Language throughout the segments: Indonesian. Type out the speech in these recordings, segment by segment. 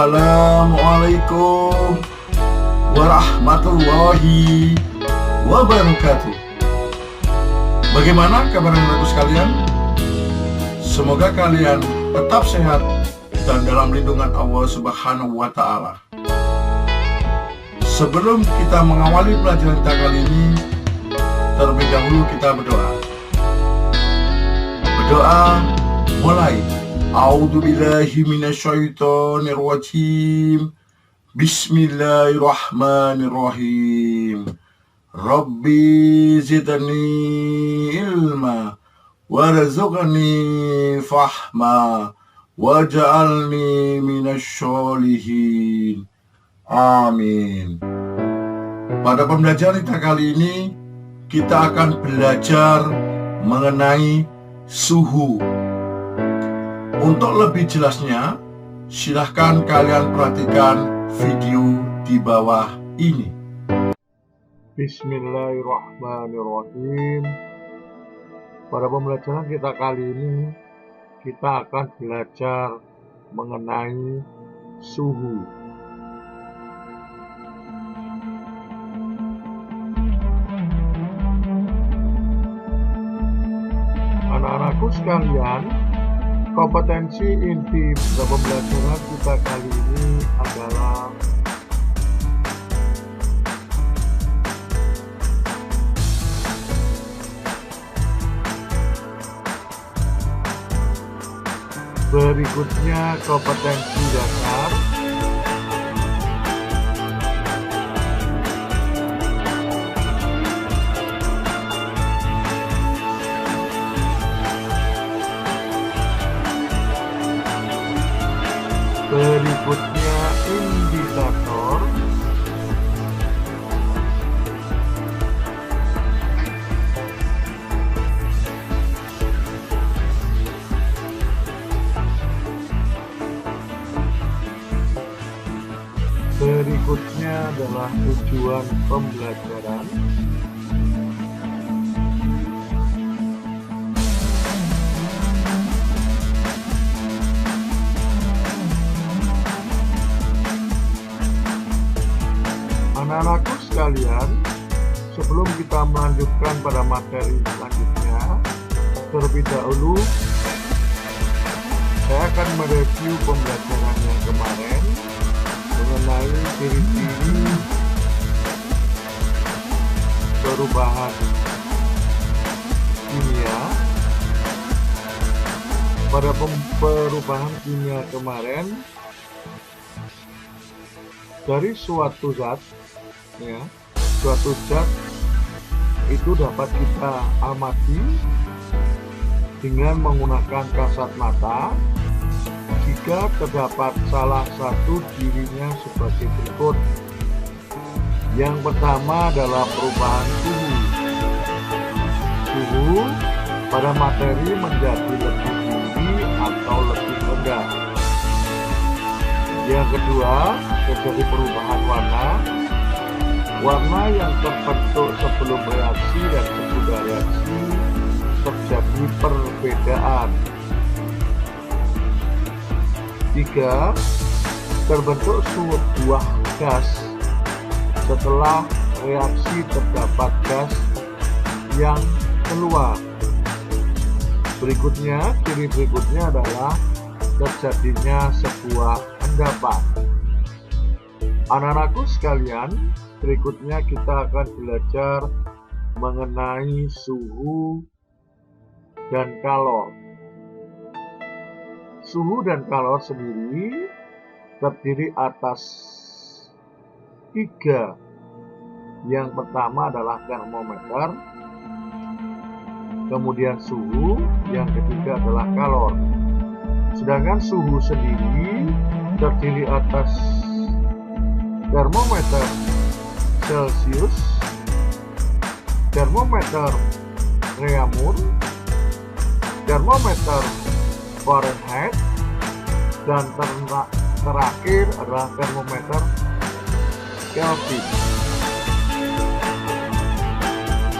Assalamualaikum warahmatullahi wabarakatuh. Bagaimana kabar anakku sekalian? Semoga kalian tetap sehat dan dalam lindungan Allah Subhanahu wa Ta'ala. Sebelum kita mengawali pelajaran kita kali ini, terlebih dahulu kita berdoa. Berdoa mulai. A'udzubillahi minasyaitonirrajim. Bismillahirrahmanirrahim. Rabbi zidni ilma warzuqni fahma waj'alni minasyolihin. Amin. Pada pembelajaran kita kali ini, kita akan belajar mengenai suhu. Untuk lebih jelasnya, silahkan kalian perhatikan video di bawah ini. Bismillahirrahmanirrahim. Pada pembelajaran kita kali ini, kita akan belajar mengenai suhu. Anak-anakku sekalian, kompetensi inti pada pembelajaran kita kali ini adalah berikutnya kompetensi dasar, berikutnya indikator, berikutnya adalah tujuan pembelajaran, anak-anakku sekalian. Sebelum kita melanjutkan pada materi selanjutnya, terlebih dahulu saya akan mereview pembelajaran yang kemarin mengenai ciri-ciri perubahan kimia. Pada perubahan kimia kemarin, dari suatu zat, suatu zat itu dapat kita amati dengan menggunakan kasat mata jika terdapat salah satu cirinya sebagai berikut. Yang pertama adalah perubahan suhu. Suhu pada materi menjadi lebih tinggi atau lebih rendah. Yang kedua, terjadi perubahan warna. Warna yang terbentuk sebelum reaksi dan sesudah reaksi terjadi perbedaan. 3. Terbentuk sebuah gas. Setelah reaksi terdapat gas yang keluar. Berikutnya, ciri berikutnya adalah terjadinya sebuah endapan. Anak-anakku sekalian, berikutnya kita akan belajar mengenai suhu dan kalor. Suhu dan kalor sendiri terdiri atas 3. Yang pertama adalah termometer, kemudian suhu, yang ketiga adalah kalor. Sedangkan suhu sendiri terdiri atas termometer Celcius, termometer Reaumur, termometer Fahrenheit, dan terakhir adalah termometer Kelvin.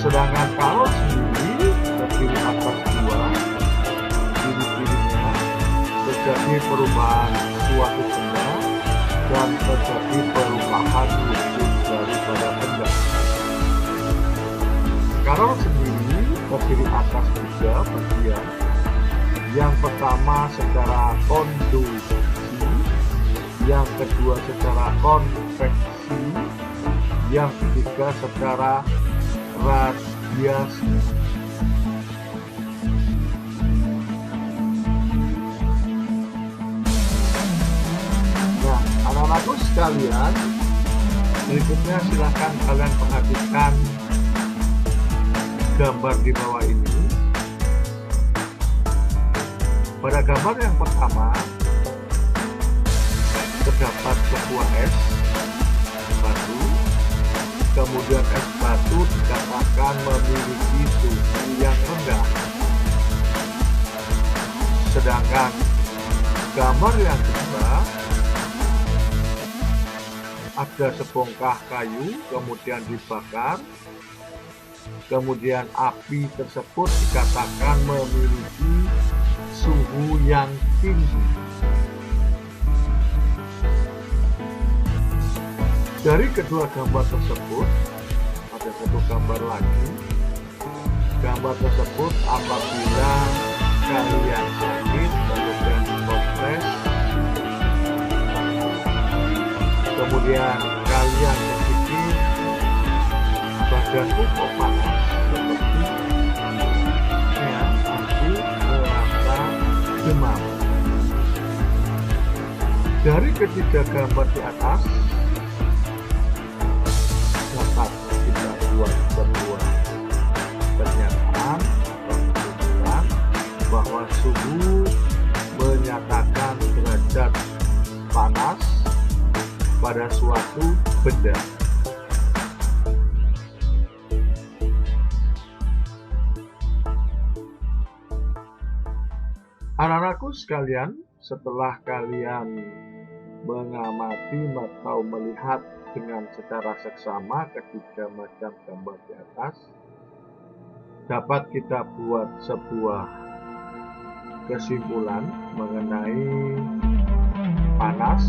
Sedangkan kalau sendiri terdiri atas dua, ciri-cirinya terjadi perubahan suatu benda dan terjadi perubahan wujud daripada benda. Kalau sendiri terdiri atas tiga bagian. Yang pertama secara konduksi, yang kedua secara konveksi, yang ketiga secara radiasi. Nah, anak-anakku sekalian, berikutnya silahkan kalian perhatikan gambar di bawah ini. Pada gambar yang pertama terdapat sebuah es batu, kemudian es batu dikatakan memiliki suhu yang rendah. Sedangkan gambar yang kedua ada sebongkah kayu kemudian dibakar, kemudian api tersebut dikatakan memiliki suhu yang tinggi. Dari kedua gambar tersebut ada satu gambar lagi. Gambar tersebut apabila kalian sakit kemudian dikompres, kemudian kalian berpikir badanku kok panas seperti aku merasa demam. Dari ketiga gambar di atas dapat kita buat sebuah pernyataan kesimpulan bahwa suhu menyatakan derajat panas pada suatu benda. Anak-anakku sekalian, setelah kalian mengamati atau melihat dengan secara seksama ketiga macam gambar di atas, dapat kita buat sebuah kesimpulan mengenai panas.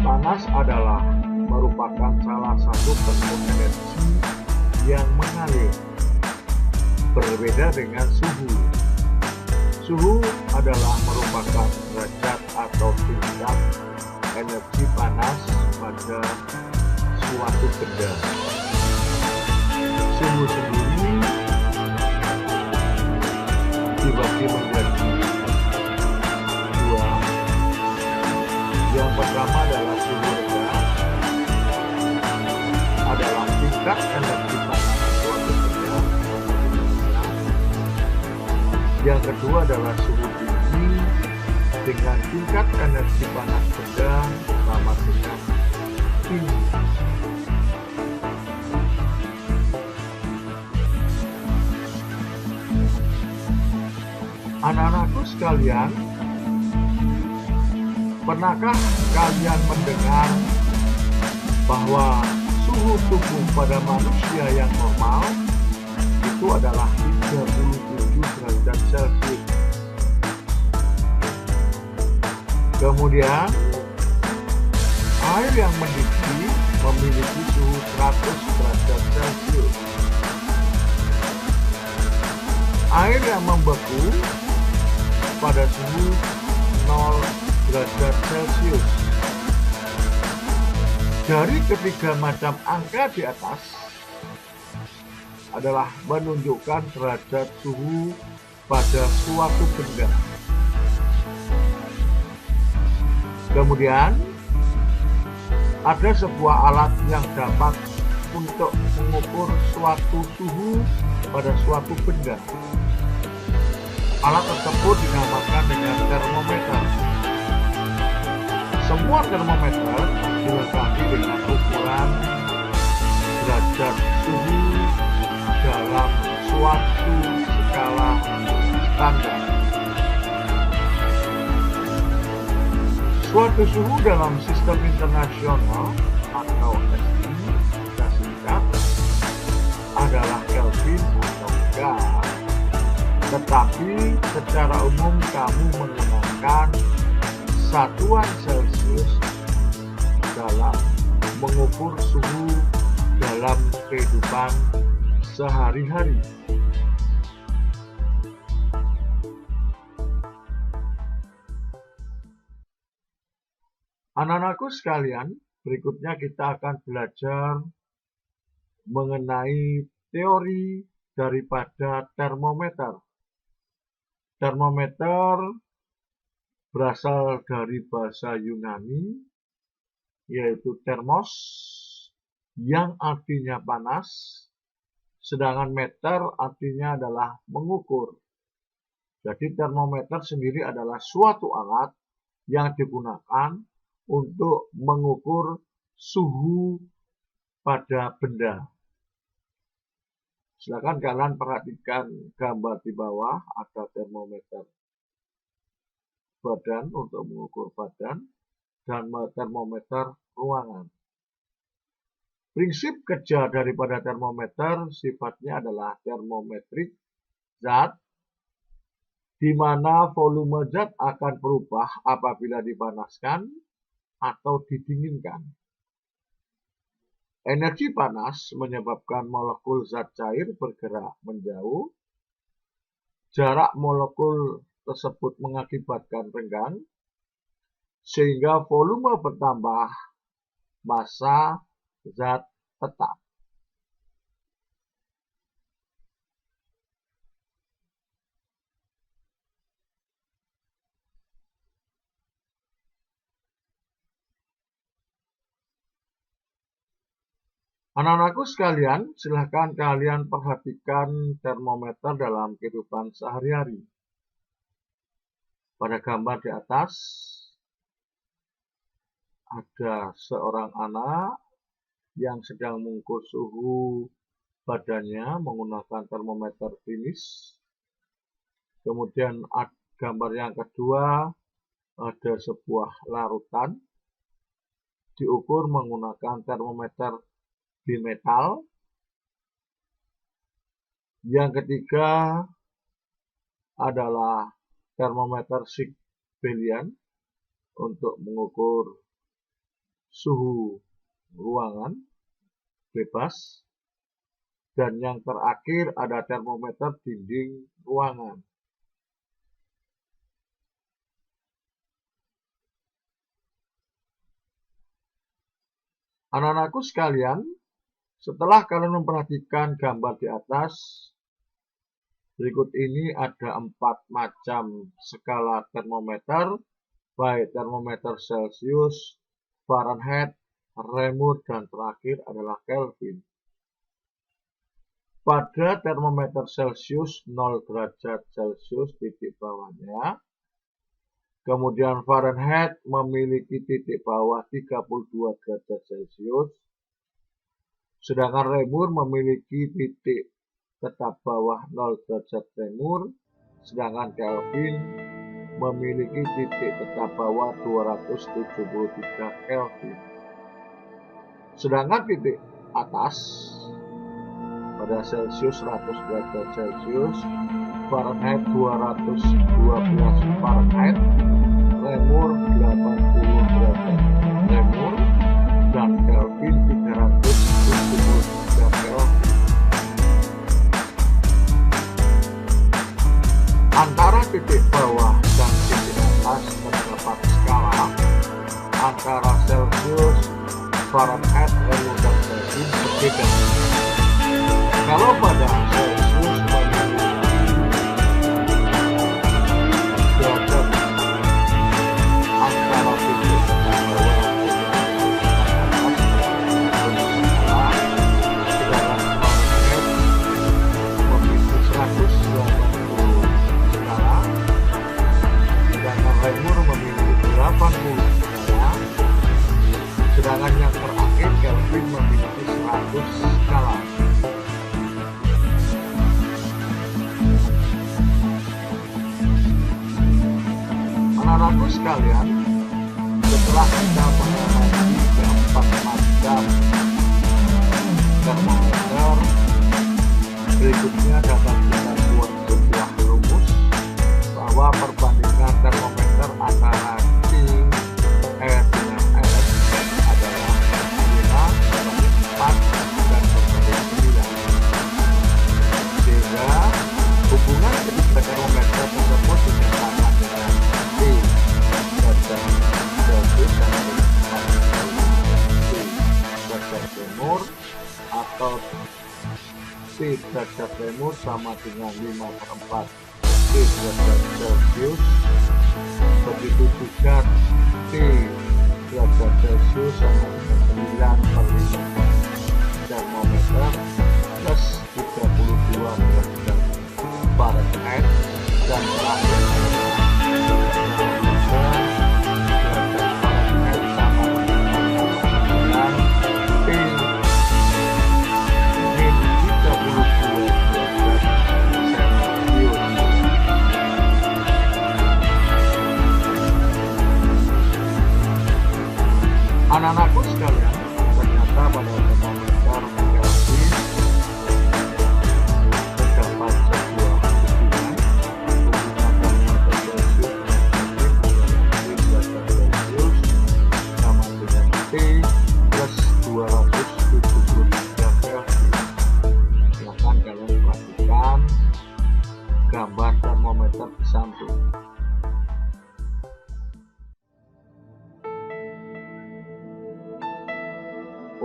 Panas adalah merupakan salah satu bentuk energi yang mengalir, berbeda dengan suhu. Suhu adalah merupakan derajat atau tingkat energi panas pada suatu benda. Suhu sendiri dibagi menjadi dua. Yang pertama adalah suhu rendah, adalah tingkat energi panas suatu benda. Yang kedua adalah suhu tinggi dengan tingkat energi panas benda sama dengan tinggi. Anak-anakku sekalian, pernahkah kalian mendengar bahwa suhu tubuh pada manusia yang normal itu adalah 37 derajat Celcius. Kemudian air yang mendidih memiliki suhu 100 derajat Celcius. Air yang membeku pada suhu 0 derajat Celcius. Dari ketiga macam angka di atas adalah menunjukkan derajat suhu pada suatu benda. Kemudian ada sebuah alat yang dapat untuk mengukur suatu suhu pada suatu benda. Alat tersebut dinamakan dengan termometer. Semua termometer dilengkapi dengan ukuran derajat suhu dalam suatu skala standar. Suatu suhu dalam sistem internasional atau SI kita singkat adalah Kelvin atau Gas. Tetapi secara umum kamu menggunakan satuan Celcius dalam mengukur suhu dalam kehidupan sehari-hari. Anak-anakku sekalian, berikutnya kita akan belajar mengenai teori daripada termometer. Termometer berasal dari bahasa Yunani, yaitu thermos, yang artinya panas, sedangkan meter artinya adalah mengukur. Jadi termometer sendiri adalah suatu alat yang digunakan untuk mengukur suhu pada benda. Silakan kalian perhatikan gambar di bawah, ada termometer badan untuk mengukur badan dan termometer ruangan. Prinsip kerja daripada termometer sifatnya adalah termometrik zat, di mana volume zat akan berubah apabila dipanaskan atau didinginkan. Energi panas menyebabkan molekul zat cair bergerak menjauh. Jarak molekul tersebut mengakibatkan renggang, sehingga volume bertambah, massa zat tetap. Anak-anakku sekalian, silahkan kalian perhatikan termometer dalam kehidupan sehari-hari. Pada gambar di atas, ada seorang anak yang sedang mengukur suhu badannya menggunakan termometer finish. Kemudian gambar yang kedua, ada sebuah larutan diukur menggunakan termometer bimetal. Yang ketiga adalah termometer Sigbelian untuk mengukur suhu ruangan bebas. Dan yang terakhir ada termometer dinding ruangan. Anak-anakku sekalian, setelah kalian memperhatikan gambar di atas, berikut ini ada 4 macam skala termometer, baik termometer Celcius, Fahrenheit, Reaumur, dan terakhir adalah Kelvin. Pada termometer Celcius 0 derajat Celcius titik bawahnya, kemudian Fahrenheit memiliki titik bawah 32 derajat Celcius, sedangkan Reaumur memiliki titik tetap bawah 0 derajat Reaumur, sedangkan Kelvin memiliki titik tetap bawah 273 Kelvin. Sedangkan titik atas pada Celcius 100 derajat Celcius, Fahrenheit 212 Fahrenheit, Reaumur 80 derajat Reaumur, dan Kelvin 373 Kelvin. Antara titik bawah dan titik atas terdapat skala antara Celcius, Fahrenheit, Reaumur, dan Kelvin berbeda. Kalau pada Celcius derajat antara titik bawah Reaumur memiliki 80 skala, Dan yang terakhir, Kelvin memiliki 100 skala. Anak-anakku sekalian, setelah kita mengamati keempat macam termometer, berikutnya dapat kita buat sebuah rumus bahwa perbandingan termometer antara T R dengan S adalah 5/4 dan 9. Sehingga hubungan ketiga termometer tersebut dinyatakan dengan T derajat Celcius dan T derajat timur, atau T derajat timur sama dengan 5/4 T derajat Celcius. Begitu juga T derajat Celcius sama dengan 9/5 termometer plus 32 derajat Fahrenheit. Dan terakhir anak-anakku sekalian, ternyata pada termometer Kelvin terdapat sebuah hubungan termometer Celcius Celsius sama dengan T plus 273 Kelvin. Silakan kalian perhatikan gambar termometer di samping.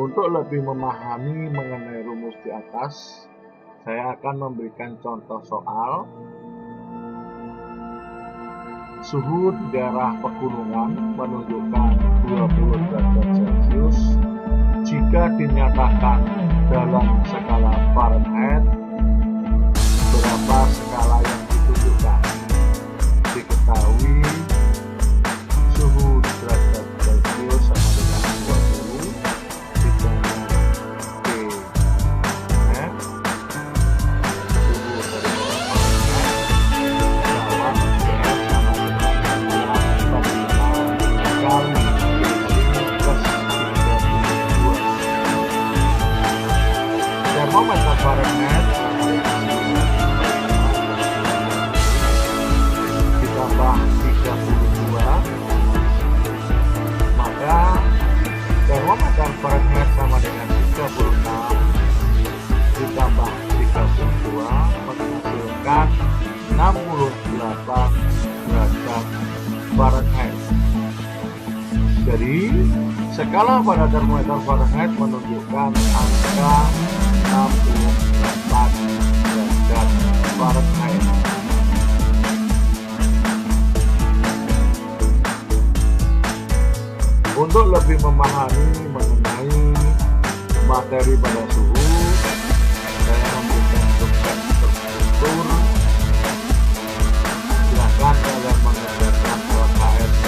Untuk lebih memahami mengenai rumus di atas, saya akan memberikan contoh soal. Suhu di daerah pegunungan menunjukkan 20 derajat Celcius. Jika dinyatakan dalam skala Fahrenheit, berapa skala yang ditunjukkan? Diketahui suhu derajat Celcius sama dengan 20, ditanya T F, suhu dari Fahrenheit, jawab TF sama dengan 9/5 kali plus 32. Termometer Fahrenheit ditambah 32, maka termometer Fahrenheit sama dengan 36 ditambah 32 menghasilkan 68 derajat Fahrenheit. Jadi skala pada termometer Fahrenheit menunjukkan angka 68 derajat Fahrenheit. Untuk lebih memahami mengenai materi pada suhu, saya memberikan struktur. Silakan kalian mengerjakan LKS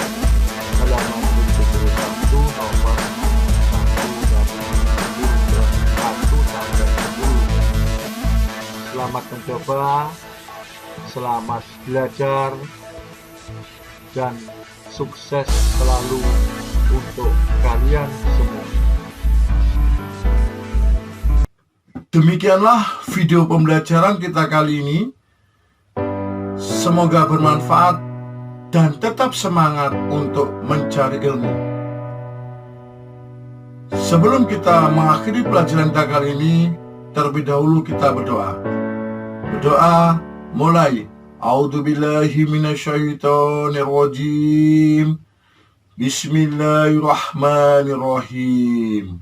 halaman 71 nomor 1 dari 1 sampai 10. Selamat mencoba, selamat belajar, dan sukses selalu untuk kalian semua. Demikianlah video pembelajaran kita kali ini. Semoga bermanfaat dan tetap semangat untuk mencari ilmu. Sebelum kita mengakhiri pelajaran kita kali ini, terlebih dahulu kita berdoa. Berdoa mulai. A'udzubillahi minasyaitonirrajim. Bismillahirrahmanirrahim.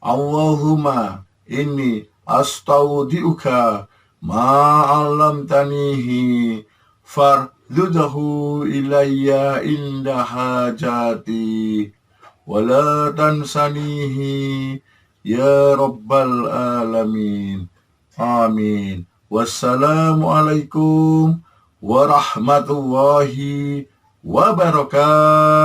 Allahumma inni astaudiuka ma'alamtanihi fardudahu ilayya inda hajati wala tansanihi ya rabbal alamin. Amin. Wassalamualaikum warahmatullahi wabarakatuh.